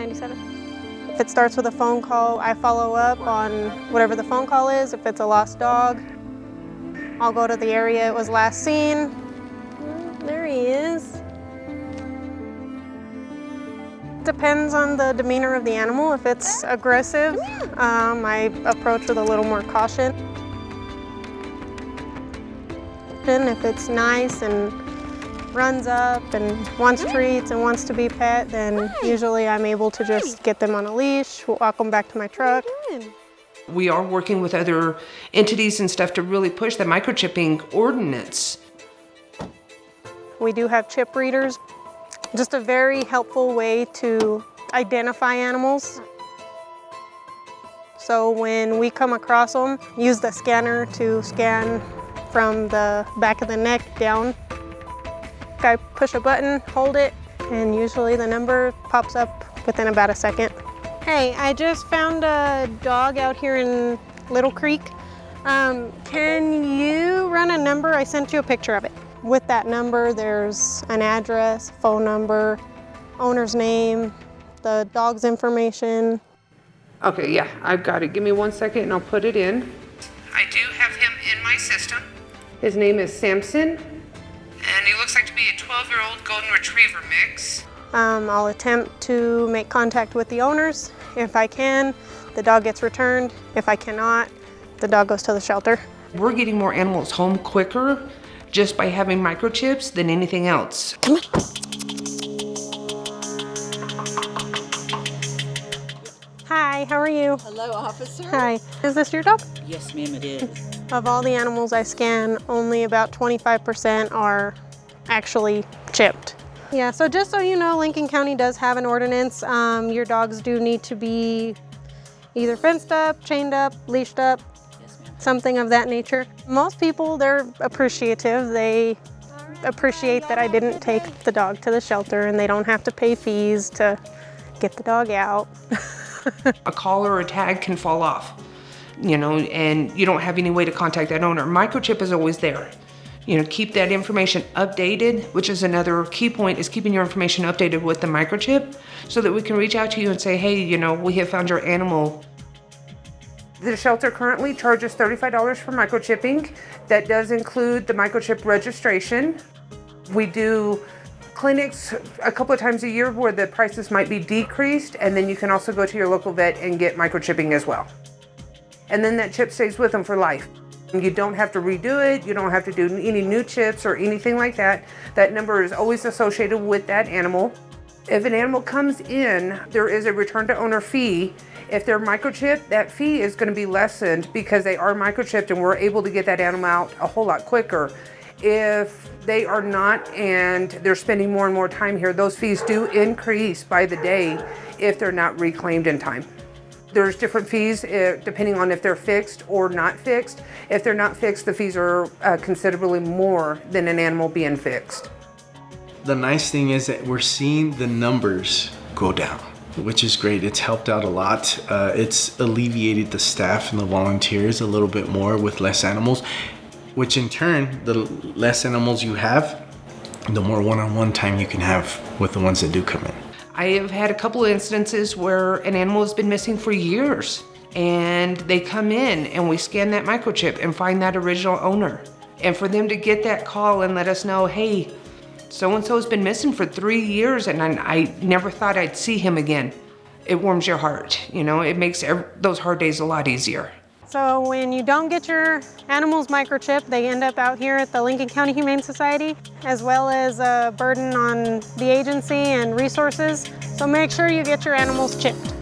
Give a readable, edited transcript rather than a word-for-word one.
$9.97. If it starts with a phone call, I follow up on whatever the phone call is. If it's a lost dog, I'll go to the area it was last seen. There he is. Depends on the demeanor of the animal. If it's aggressive, I approach with a little more caution. And if it's nice and runs up and wants treats and wants to be pet, then usually I'm able to just get them on a leash, walk them back to my truck. We are working with other entities and stuff to really push the microchipping ordinance. We do have chip readers. Just a very helpful way to identify animals. So when we come across them, use the scanner to scan from the back of the neck down. I push a button, hold it, and usually the number pops up within about a second. Hey, I just found a dog out here in Little Creek. Can you run a number? I sent you a picture of it. With that number, there's an address, phone number, owner's name, the dog's information. Okay, yeah, I've got it. Give me 1 second and I'll put it in. I do have him in my system. His name is Samson, and he looks like to be a 12-year-old golden retriever mix. I'll attempt to make contact with the owners. If I can, the dog gets returned. If I cannot, the dog goes to the shelter. We're getting more animals home quicker just by having microchips than anything else. Come on. Hi, how are you? Hello, officer. Hi. Is this your dog? Yes, ma'am, it is. Of all the animals I scan, only about 25% are actually chipped. Yeah, so just so you know, Lincoln County does have an ordinance. Your dogs do need to be either fenced up, chained up, leashed up, something of that nature. Most people, they're appreciative. They appreciate that I didn't take the dog to the shelter and they don't have to pay fees to get the dog out. A collar or a tag can fall off, you know, and you don't have any way to contact that owner. Microchip is always there. You know, keep that information updated, which is another key point, is keeping your information updated with the microchip so that we can reach out to you and say, hey, you know, we have found your animal. The shelter currently charges $35 for microchipping. That does include the microchip registration. We do clinics a couple of times a year where the prices might be decreased, and then you can also go to your local vet and get microchipping as well. And then that chip stays with them for life. You don't have to redo it, you don't have to do any new chips or anything like that. That number is always associated with that animal. If an animal comes in, there is a return to owner fee. If they're microchipped, that fee is going to be lessened because they are microchipped and we're able to get that animal out a whole lot quicker. If they are not and they're spending more and more time here, those fees do increase by the day if they're not reclaimed in time. There's different fees depending on if they're fixed or not fixed. If they're not fixed, the fees are considerably more than an animal being fixed. The nice thing is that we're seeing the numbers go down, which is great. It's helped out a lot. It's alleviated the staff and the volunteers a little bit more with less animals, which in turn, the less animals you have, the more one-on-one time you can have with the ones that do come in. I have had a couple of instances where an animal has been missing for years and they come in and we scan that microchip and find that original owner. And for them to get that call and let us know, hey, so-and-so's been missing for 3 years and I never thought I'd see him again. It warms your heart, you know, it makes those hard days a lot easier. So when you don't get your animals microchipped, they end up out here at the Lincoln County Humane Society, as well as a burden on the agency and resources. So make sure you get your animals chipped.